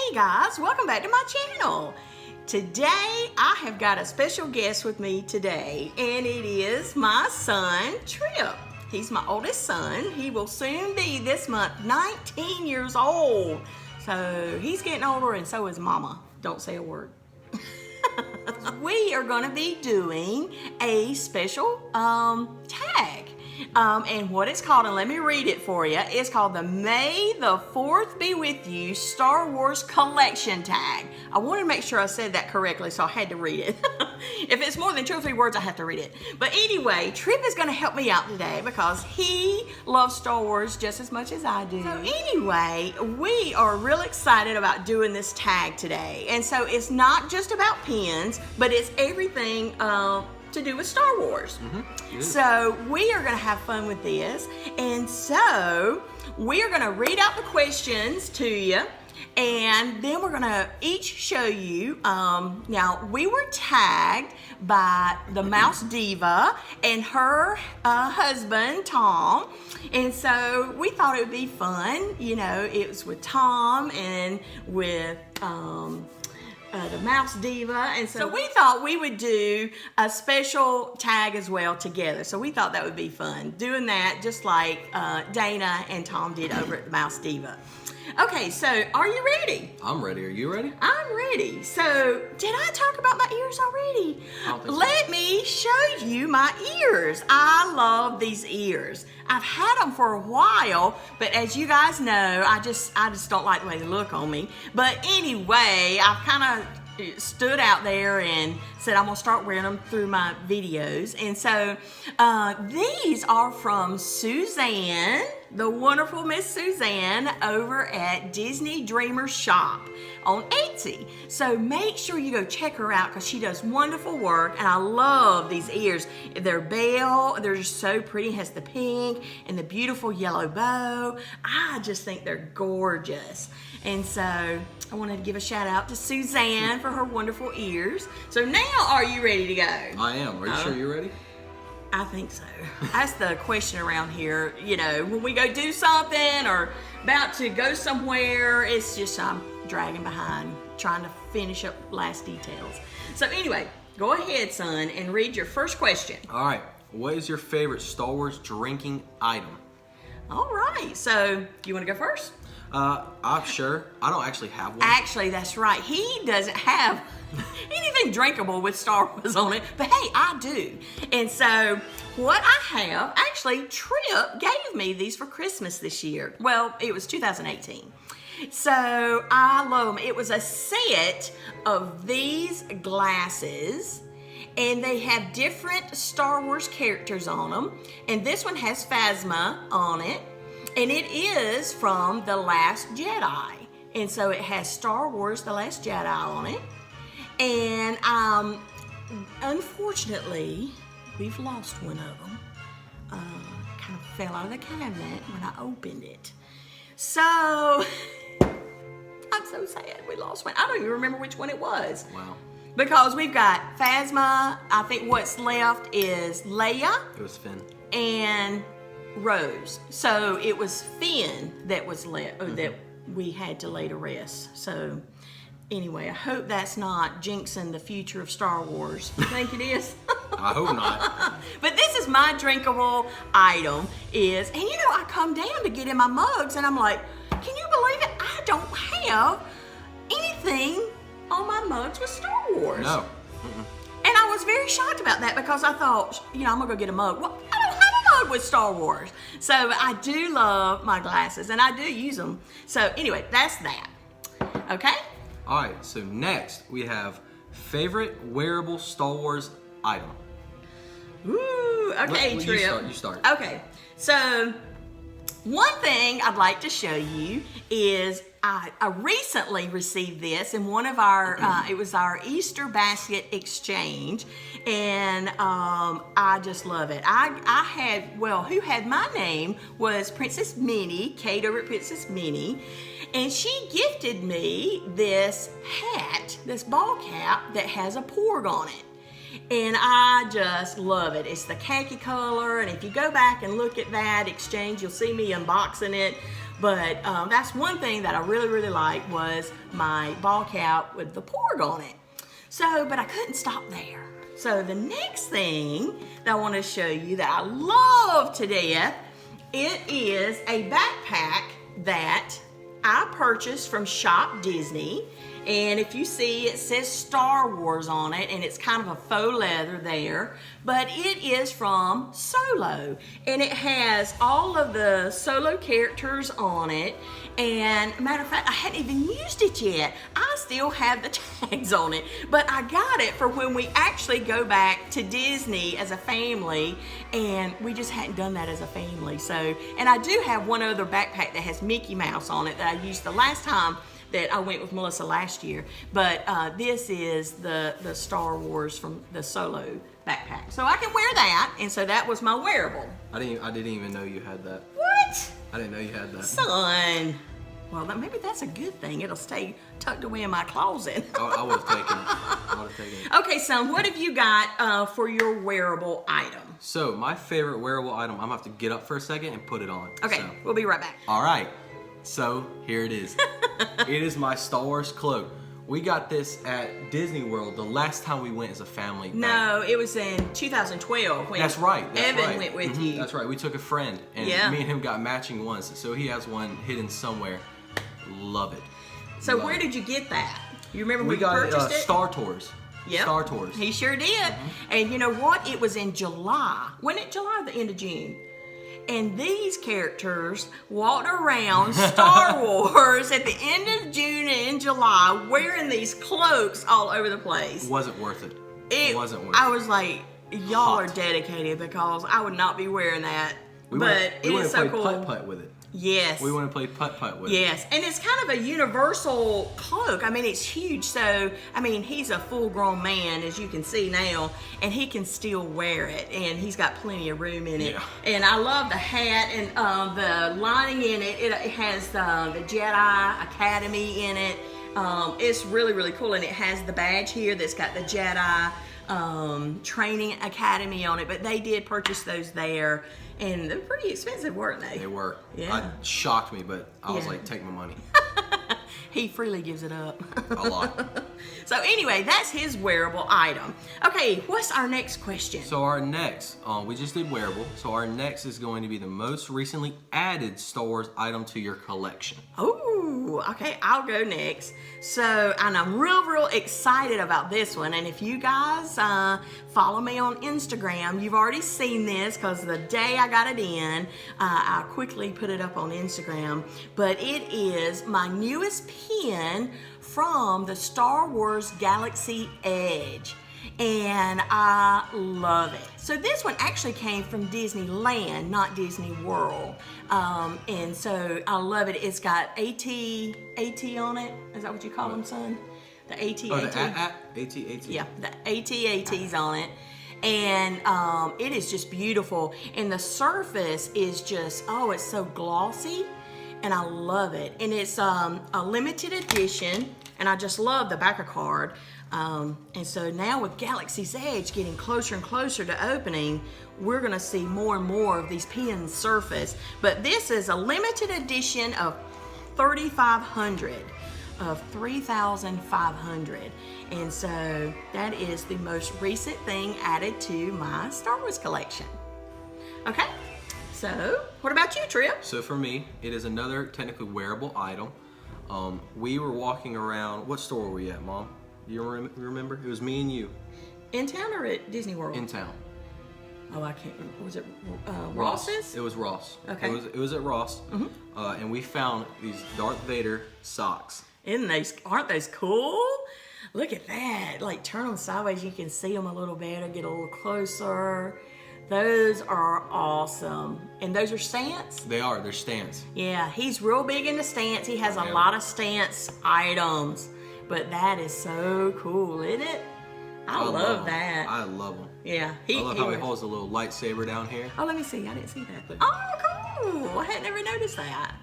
Hey guys, welcome back to my channel. Today I have got a special guest with me today, and it is my son Trip. He's my oldest son. He will soon be this month 19 years old. So he's getting older, and so is Mama. Don't say a word. We are going to be doing a special tag. And what it's called, and let me read it for you, it's called the May the 4th Be With You Star Wars Collection Tag. I wanted to make sure I said that correctly, so I had to read it. If it's more than 2 or 3 words, I have to read it. But anyway, Trip is going to help me out today because he loves Star Wars just as much as I do. So anyway, we are real excited about doing this tag today. And so it's not just about pins, but it's everything to do with Star Wars. So we are going to have fun with this, and so we are going to read out the questions to you, and then we're going to each show you. Now we were tagged by the Mouse Diva and her husband Tom, and so we thought it would be fun. You know, it was with Tom and with the Mouse Diva, and so we thought we would do a special tag as well together. So we thought that would be fun, doing that just like Dana and Tom did over at the Mouse Diva. Okay, so are you ready? I'm ready. Are you ready? I'm ready. So did I talk about my ears already? I don't think so. Let me show you my ears. I love these ears. I've had them for a while, but as you guys know, I just don't like the way they look on me. But anyway, I've kind of stood out there and said I'm gonna start wearing them through my videos. And so these are from Suzanne, the wonderful Miss Suzanne over at Disney Dreamer Shop on Etsy. So make sure you go check her out because she does wonderful work, and I love these ears. They're bell, they're just so pretty. It has the pink and the beautiful yellow bow. I just think they're gorgeous. And so I wanted to give a shout out to Suzanne for her wonderful ears. So now are you ready to go? I am. Are you sure you're ready? I think so. That's the question around here. You know, when we go do something or about to go somewhere, it's just I'm dragging behind, trying to finish up last details. So anyway, go ahead, son, and read your first question. All right. What is your favorite Star Wars drinking item? All right. So you want to go first? I'm sure. I don't actually have one. Actually, that's right. He doesn't have anything drinkable with Star Wars on it, but hey, I do. And so what I have, actually, Trip gave me these for Christmas this year. Well, it was 2018. So I love them. It was a set of these glasses, and they have different Star Wars characters on them. And this one has Phasma on it. And it is from The Last Jedi. And so it has Star Wars The Last Jedi on it. And unfortunately, we've lost one of them. Kind of fell out of the cabinet when I opened it. So, I'm so sad we lost one. I don't even remember which one it was. Wow. Because we've got Phasma. I think what's left is Leia. It was Finn. And Rose. So it was Finn that was that we had to lay to rest. So anyway, I hope that's not jinxing the future of Star Wars. You think it is? I hope not. But this is my drinkable item and you know, I come down to get in my mugs and I'm like, can you believe it? I don't have anything on my mugs with Star Wars. No. And I was very shocked about that because I thought, you know, I'm gonna go get a mug. Well, I don't have a mug with Star Wars. So I do love my glasses and I do use them. So anyway, that's that. Okay? All right. So next we have favorite wearable Star Wars item. Ooh, okay, Trip. You start. Okay, so one thing I'd like to show you is I recently received this in one of our, it was our Easter basket exchange, and I just love it. I had, well, who had my name was Princess Minnie, Kate over at Princess Minnie, and she gifted me this hat, this ball cap that has a porg on it. And I just love it. It's the khaki color, and if you go back and look at that exchange, you'll see me unboxing it. But that's one thing that I really, really liked was my ball cap with the porg on it. So, but I couldn't stop there. So the next thing that I want to show you that I love to death, it is a backpack that I purchased from Shop Disney. And if you see, it says Star Wars on it, and it's kind of a faux leather there, but it is from Solo, and it has all of the Solo characters on it. And matter of fact, I hadn't even used it yet. I still have the tags on it, but I got it for when we actually go back to Disney as a family, and we just hadn't done that as a family. So, and I do have one other backpack that has Mickey Mouse on it that I used the last time that I went with Melissa last year, but this is the Star Wars from the Solo backpack. So I can wear that, and so that was my wearable. I didn't even know you had that. What? I didn't know you had that. Son. Well, maybe that's a good thing. It'll stay tucked away in my closet. I would have taken it. I would have taken it. Okay, son, what have you got for your wearable item? So my favorite wearable item, I'm gonna have to get up for a second and put it on. Okay, so. we'll be right back. All right. So here it is. It is my Star Wars cloak. We got this at Disney World the last time we went as a family. No, it was in 2012 when that's right. Evan went with you. That's right. We took a friend, and me and him got matching ones. So he has one hidden somewhere. Love it. So where did you get that? You remember we we got purchased it? Star Tours. Yep. Star Tours. He sure did. And you know what? It was in July. Wasn't it July or the end of June? And these characters walked around Star Wars at the end of June and in July wearing these cloaks all over the place. Wasn't worth it. It wasn't worth it. I was like, y'all are dedicated, because I would not be wearing that. But it is so cool. We went and played putt-putt with it. Yes. We went and played putt-putt with it. Yes, and it's kind of a universal cloak. I mean, it's huge, so, I mean, he's a full-grown man, as you can see now, and he can still wear it, and he's got plenty of room in it. Yeah. And I love the hat and the lining in it. It has the Jedi Academy in it. It's really, really cool, and it has the badge here that's got the Jedi Training Academy on it, but they did purchase those there. And they're pretty expensive, weren't they? They were. Yeah. It shocked me, but I was like, take my money. He freely gives it up. A lot. So anyway, that's his wearable item. Okay, what's our next question? So our next, we just did wearable. So our next is going to be the most recently added Star Wars item to your collection. Oh, okay, I'll go next. So, and I'm real excited about this one. And if you guys follow me on Instagram, you've already seen this, because the day I got it in, I quickly put it up on Instagram. But it is my newest pin from the Star Wars Galaxy Edge, and I love it. So this one actually came from Disneyland, not Disney World, and so I love it. It's got AT on it. Is that what you call them, son? The AT. Oh, the AT. Yeah, the AT's on it. And it is just beautiful, and the surface is just, oh, it's so glossy, and I love it. And it's a limited edition, and I just love the backer card. And so now with Galaxy's Edge getting closer and closer to opening, we're gonna see more and more of these pins surface. But this is a limited edition of 3,500. Of 3,500. And so that is the most recent thing added to my Star Wars collection. Okay, so what about you, Trip? So for me, it is another technically wearable item. We were walking around, what store were we at, Mom? Do you remember? It was me and you. In town or at Disney World? In town. Oh, I can't remember. Was it Ross. Ross's? It was Ross. Okay. It was at Ross. And we found these Darth Vader socks. Aren't those cool? Look at that. Like, turn them sideways, you can see them a little better, get a little closer. Those are awesome. And those are stance? They are. They're stance. Yeah, he's real big into stance. He has a lot of stance items. But that is so cool, isn't it? I love that. I love them. Yeah. I love how he holds a little lightsaber down here. Oh, let me see. I didn't see that. Oh, cool. I had never noticed that.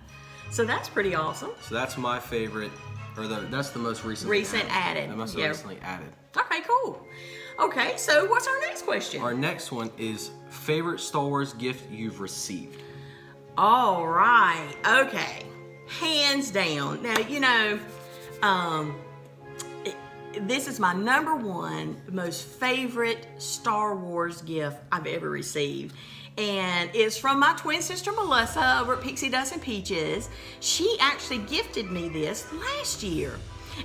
So that's pretty awesome. So that's my favorite, or that's the most recently added. The most recently added. Okay, cool. Okay, so what's our next question? Our next one is favorite Star Wars gift you've received. All right. Okay. Hands down. Now, you know, this is my number one most favorite Star Wars gift I've ever received. And it's from my twin sister Melissa over at Pixie Dust and Peaches. She actually gifted me this last year.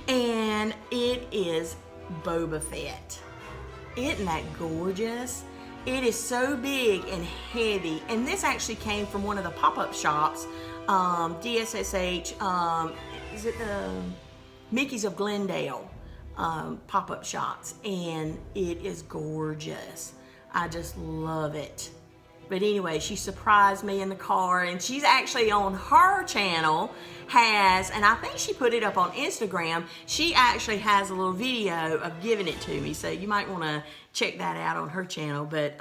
And it is Boba Fett. Isn't that gorgeous? It is so big and heavy. And this actually came from one of the pop-up shops, DSSH, is it the Mickey's of Glendale pop-up shops. And it is gorgeous. I just love it. But anyway, she surprised me in the car, and she's actually on her channel has, and I think she put it up on Instagram, she actually has a little video of giving it to me. So you might want to check that out on her channel. But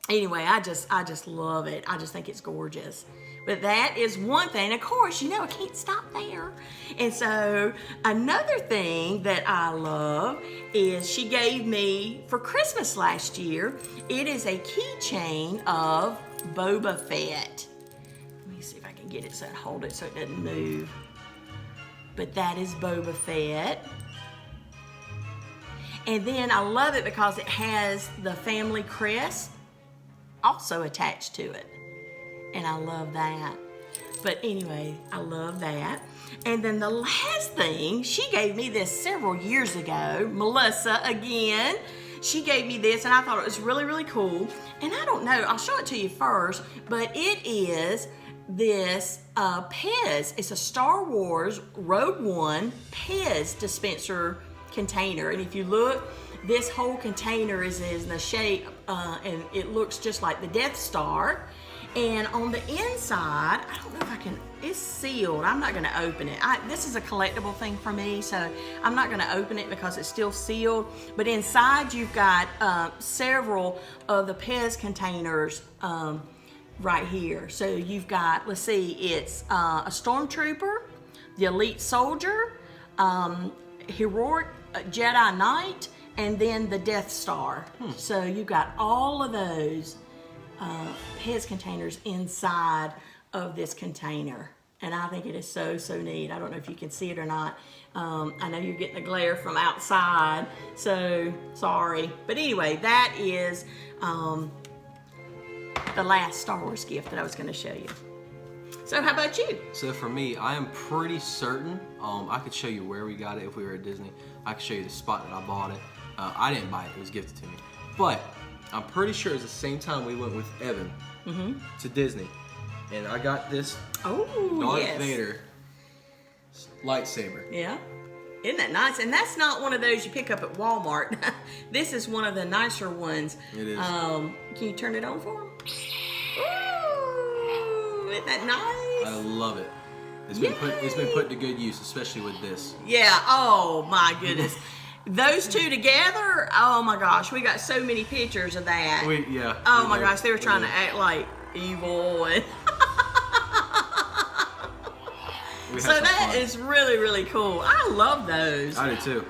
anyway, I just love it. I just think it's gorgeous. But that is one thing. Of course, you know, I can't stop there. And so another thing that I love is she gave me for Christmas last year, it is a keychain of Boba Fett. Let me see if I can get it so I hold it so it doesn't move. But that is Boba Fett. And then I love it because it has the family crest also attached to it. And I love that. But anyway, I love that. And then the last thing, she gave me this several years ago. Melissa, again, she gave me this, and I thought it was really, really cool. And I don't know, I'll show it to you first, but it is this Pez. It's a Star Wars Rogue One Pez dispenser container. And if you look, this whole container is in the shape, and it looks just like the Death Star. And on the inside, I don't know if I can, it's sealed. I'm not gonna open it. This is a collectible thing for me, so I'm not gonna open it because it's still sealed. But inside you've got several of the Pez containers right here. So you've got, let's see, it's a Stormtrooper, the Elite Soldier, Heroic Jedi Knight, and then the Death Star. So you've got all of those Pez containers inside of this container, and I think it is so, so neat. I don't know if you can see it or not. I know you're getting the glare from outside, so sorry. But anyway, that is the last Star Wars gift that I was going to show you. So how about you? So for me, I am pretty certain, I could show you where we got it if we were at Disney. I could show you the spot that I bought it. I didn't buy it, it was gifted to me. But I'm pretty sure it's the same time we went with Evan to Disney. And I got this Darth Vader lightsaber. Yeah. Isn't that nice? And that's not one of those you pick up at Walmart. This is one of the nicer ones. It is. Can you turn it on for him? Ooh, isn't that nice? I love it. It's been put to good use, especially with this. Yeah. Oh my goodness. Those two together, oh my gosh, we got so many pictures of that. Oh my gosh, they were trying to act like evil. And so that is really, really cool. I love those. I do too.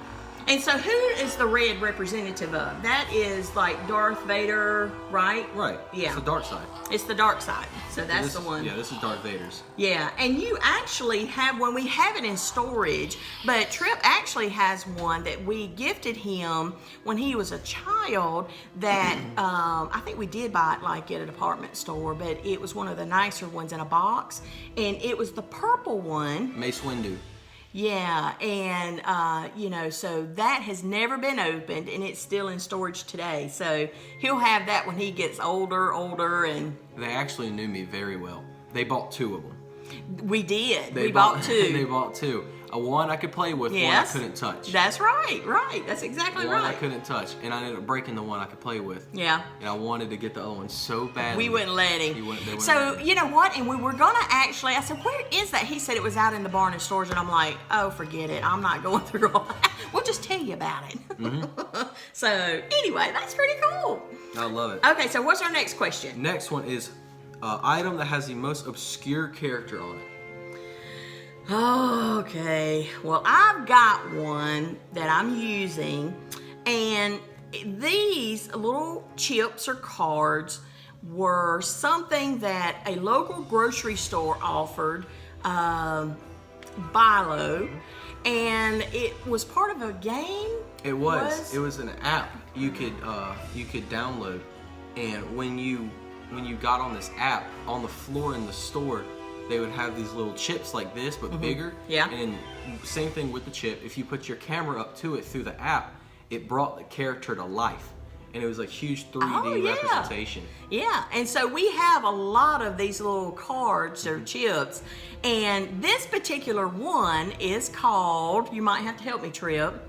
And so who is the red representative of? That is like Darth Vader, right? Right. Yeah. It's the dark side. It's the dark side. So that's the one. Yeah, this is Darth Vader's. Yeah, and you actually have one. We have it in storage, but Trip actually has one that we gifted him when he was a child that I think we did buy it like at a department store, but it was one of the nicer ones in a box, and it was the purple one. Mace Windu. Yeah, and you know, so that has never been opened, and it's still in storage today. So he'll have that when he gets older, and they actually knew me very well. They bought two of them. We did. We bought two. They bought two. One I could play with, one I couldn't touch. That's right, right. That's exactly right. One I couldn't touch, and I ended up breaking the one I could play with. Yeah. And I wanted to get the other one so badly. We wouldn't let him. They wouldn't so, let him. You know what? And we were going to actually, I said, where is that? He said it was out in the barn and stores, and I'm like, oh, forget it. I'm not going through all that. We'll just tell you about it. So, anyway, that's pretty cool. I love it. Okay, so what's our next question? Next one is item that has the most obscure character on it. Okay, well, I've got one that I'm using, and these little chips or cards were something that a local grocery store offered, Bilo, and it was part of a game. It was. It was an app you could download, and when you got on this app, on the floor in the store, they would have these little chips like this, but bigger. Yeah. And same thing with the chip. If you put your camera up to it through the app, it brought the character to life. And it was like huge 3D representation. Yeah, and so we have a lot of these little cards or chips. And this particular one is called, you might have to help me, Trip,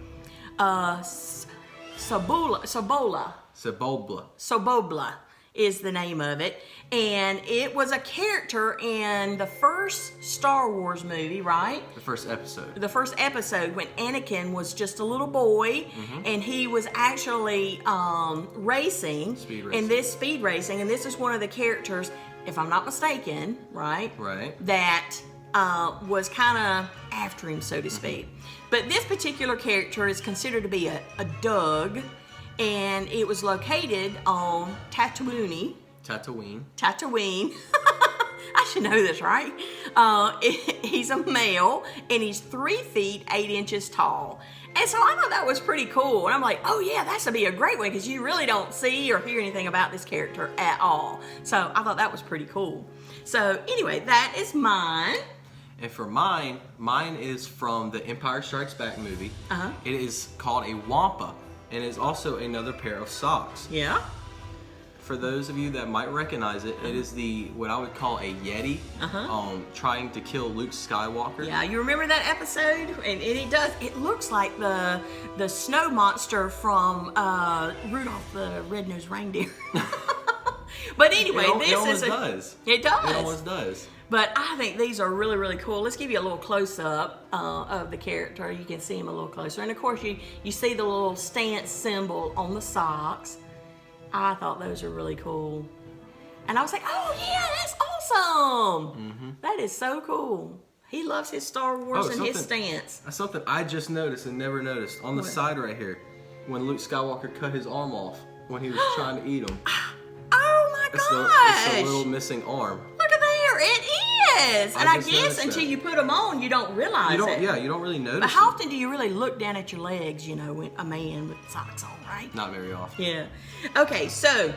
Sobobla is the name of it. And it was a character in the first Star Wars movie, right? The first episode. The first episode when Anakin was just a little boy and he was actually racing. Speed racing. In this speed racing. And this is one of the characters, if I'm not mistaken, right? Right. That was kind of after him, so to speak. But this particular character is considered to be a Doug, and it was located on Tatooine. I should know this, right? He's a male, and he's 3 feet 8 inches tall. And so I thought that was pretty cool. And I'm like, oh yeah, that should be a great one, because you really don't see or hear anything about this character at all. So I thought that was pretty cool. So anyway, that is mine. And for mine is from the Empire Strikes Back movie. It is called a Wampa, and is also another pair of socks. Yeah. For those of you that might recognize it, it is what I would call a Yeti, trying to kill Luke Skywalker. Yeah, you remember that episode? And it does. It looks like the snow monster from Rudolph the Red-Nosed Reindeer. But anyway, It almost does. It does. It almost does. But I think these are really, really cool. Let's give you a little close-up of the character. You can see him a little closer. And of course, you see the little stance symbol on the socks. I thought those are really cool. And I was like, oh yeah, that's awesome. That is so cool. He loves his Star Wars and his stance. That's something I just noticed and never noticed. On the side right here, when Luke Skywalker cut his arm off when he was trying to eat him. Oh my gosh. It's a little missing arm. Look at there, it is. And I guess until you put them on, you don't realize it. Yeah, you don't really notice. But how often do you really look down at your legs, you know, when a man with socks on, right? Not very often. Yeah. Okay, so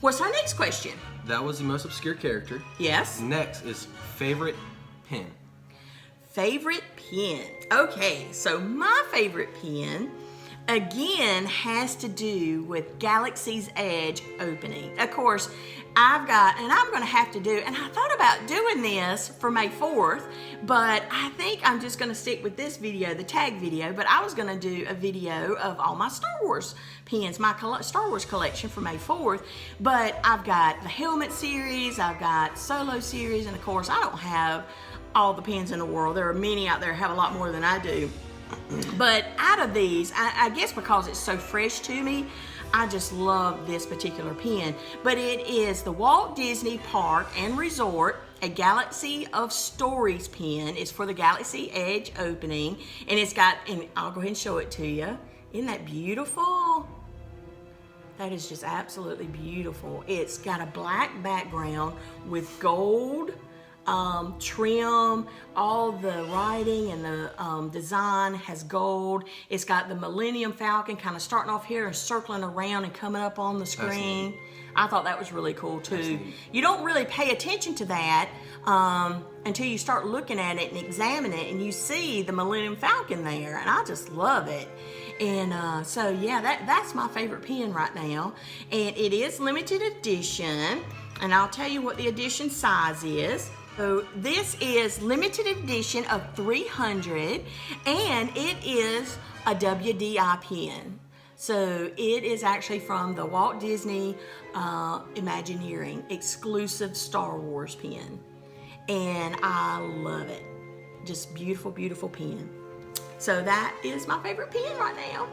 what's our next question? That was the most obscure character. Yes. Next is favorite pen. Favorite pen. Okay, so my favorite pen, again, has to do with Galaxy's Edge opening. Of course, I'm going to have to do, and I thought about doing this for May 4th, but I think I'm just going to stick with this video, the tag video, but I was going to do a video of all my Star Wars pens, my Star Wars collection for May 4th, but I've got the Helmet series, I've got Solo series, and of course, I don't have all the pens in the world. There are many out there who have a lot more than I do. But out of these, I guess because it's so fresh to me, I just love this particular pen. But it is the Walt Disney Park and Resort, a Galaxy of Stories pen. It's for the Galaxy Edge opening. And it's got, and I'll go ahead and show it to you. Isn't that beautiful? That is just absolutely beautiful. It's got a black background with gold trim. All the writing and the design has gold. It's got the Millennium Falcon kind of starting off here and circling around and coming up on the screen. I thought that was really cool too. You don't really pay attention to that until you start looking at it and examine it, and you see the Millennium Falcon there, and I just love it. And so yeah, that's my favorite pen right now, and it is limited edition, and I'll tell you what the edition size is. So this is limited edition of 300, and it is a WDI pen. So it is actually from the Walt Disney Imagineering exclusive Star Wars pen. And I love it. Just beautiful, beautiful pen. So that is my favorite pen right now.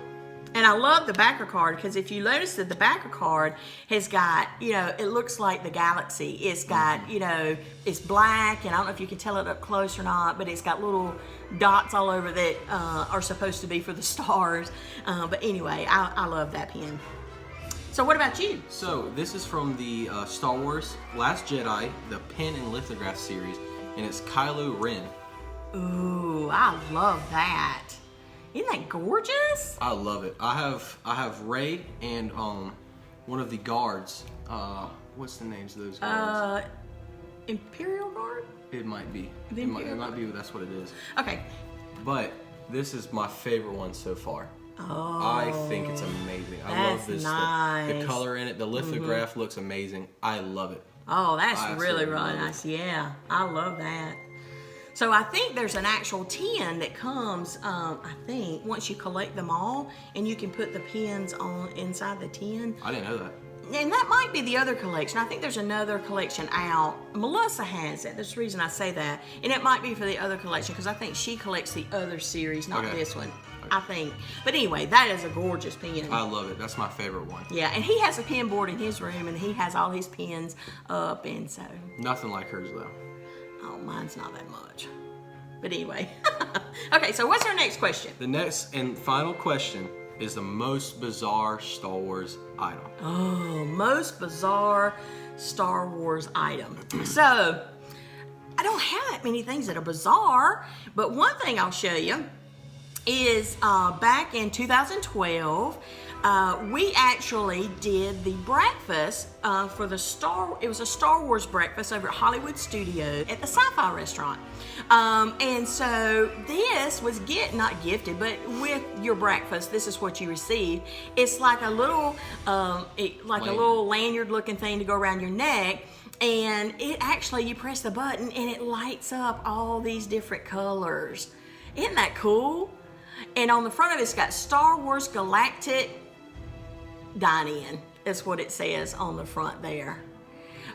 And I love the backer card, because if you notice that the backer card has got, you know, it looks like the galaxy. It's got, you know, it's black, and I don't know if you can tell it up close or not, but it's got little dots all over that are supposed to be for the stars. But anyway, I love that pen. So what about you? So this is from the Star Wars Last Jedi, the pen and lithograph series, and it's Kylo Ren. Ooh, I love that. Isn't that gorgeous? I love it. I have Rey and one of the guards. What's the names of those guards? Imperial Guard? It might be. The It Imperial might be. That's what it is. Okay. But this is my favorite one so far. Oh, I think it's amazing. I love that's this. nice. The color in it, the lithograph looks amazing. I love it. Oh, that's I really, absolutely really love it. nice. Yeah, I love that. So I think there's an actual tin that comes, I think, once you collect them all, and you can put the pins on inside the tin. I didn't know that. And that might be the other collection. I think there's another collection out. Melissa has it. That's the reason I say that. And it might be for the other collection because I think she collects the other series, not Okay. this one. I think. But anyway, that is a gorgeous pen. I love it. That's my favorite one. Yeah, and he has a pen board in his room, and he has all his pens up, and so. Nothing like hers though. Oh, mine's not that much. But anyway. Okay, so what's our next question? The next and final question is the most bizarre Star Wars item. Oh, most bizarre Star Wars item. So, I don't have that many things that are bizarre, but one thing I'll show you is back in 2012, we actually did the breakfast for it was a Star Wars breakfast over at Hollywood Studios at the Sci-Fi restaurant. And so this was not gifted, but with your breakfast, this is what you receive. It's like a little, a little lanyard looking thing to go around your neck. And it actually, you press the button and it lights up all these different colors. Isn't that cool? And on the front of it's got Star Wars Galactic Dine-In, is what it says on the front there.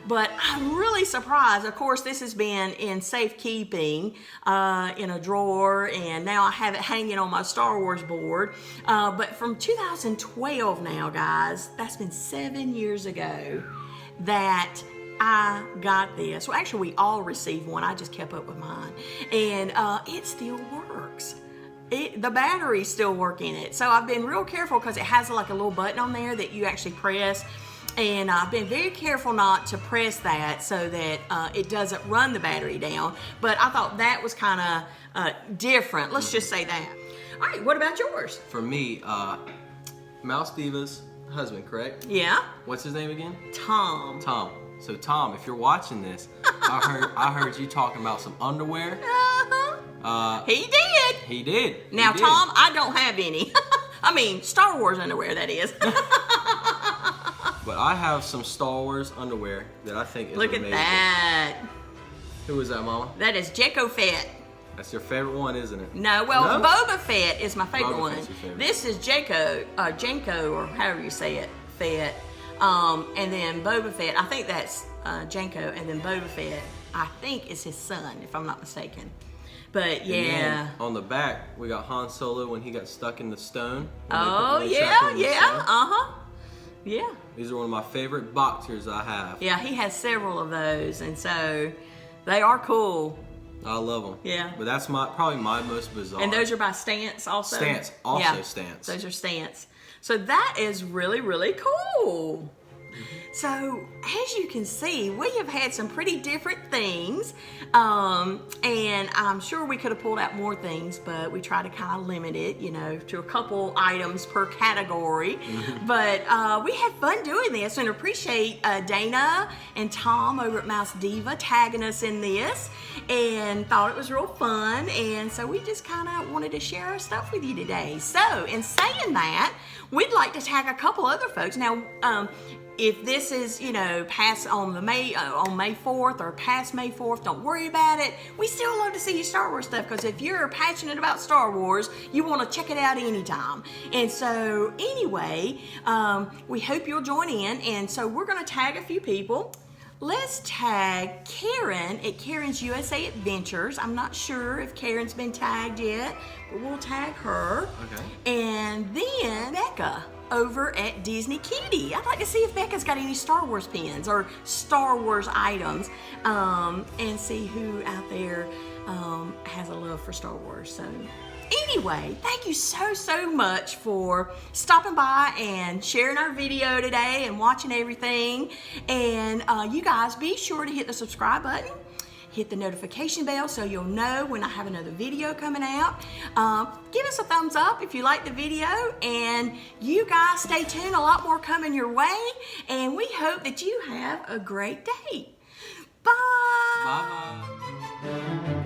But I'm really surprised. Of course, this has been in safekeeping in a drawer, and now I have it hanging on my Star Wars board. But from 2012 now, guys, that's been 7 years ago that I got this. Well, actually, we all received one. I just kept up with mine. And it still works. The battery's still working it. So I've been real careful because it has like a little button on there that you actually press. And I've been very careful not to press that so that it doesn't run the battery down. But I thought that was kind of different. Let's just say that. All right, what about yours? For me, Mouse Diva's husband, correct? Yeah? What's his name again? Tom. Tom. So Tom, if you're watching this, I heard you talking about some underwear. He did. He did. Now, He did. Tom, I don't have any. I mean, Star Wars underwear, that is. But I have some Star Wars underwear that I think is Look amazing. at that. Who is that, Mama? That is Jakko Fett. That's your favorite one, isn't it? No, well, No? Boba Fett is my favorite Boba one. Fett's your favorite. This is Janko, or however you say it, Fett. And then Boba Fett, I think that's Janko, and then Boba Fett, I think is his son, if I'm not mistaken. But yeah. And then on the back, we got Han Solo when he got stuck in the stone. Oh, When they trapped him in the yeah. stone. Uh-huh. Yeah. These are one of my favorite boxers I have. Yeah, he has several of those, and so they are cool. I love them. Yeah. But that's probably my most bizarre. And those are by Stance also? Stance. Also Yeah, Stance. Those are Stance. So that is really, really cool. So, as you can see, we have had some pretty different things, and I'm sure we could have pulled out more things, but we try to kind of limit it, to a couple items per category. But we had fun doing this, and appreciate Dana and Tom over at Mouse Diva tagging us in this, and thought it was real fun, and so we just kind of wanted to share our stuff with you today. So, in saying that, we'd like to tag a couple other folks. Now, if this is, past on May 4th or past May 4th, don't worry about it. We still love to see your Star Wars stuff, because if you're passionate about Star Wars, you want to check it out anytime. And so anyway, we hope you'll join in. And so we're going to tag a few people. Let's tag Karen at Karen's USA Adventures. I'm not sure if Karen's been tagged yet, but we'll tag her. Okay. And then Becca over at Disney Kitty. I'd like to see if Becca's got any Star Wars pins or Star Wars items, and see who out there has a love for Star Wars. So anyway, thank you so much for stopping by and sharing our video today and watching everything. And you guys be sure to hit the subscribe button. Hit the notification bell so you'll know when I have another video coming out. Give us a thumbs up if you like the video, and you guys stay tuned, a lot more coming your way, and we hope that you have a great day. Bye. Bye-bye.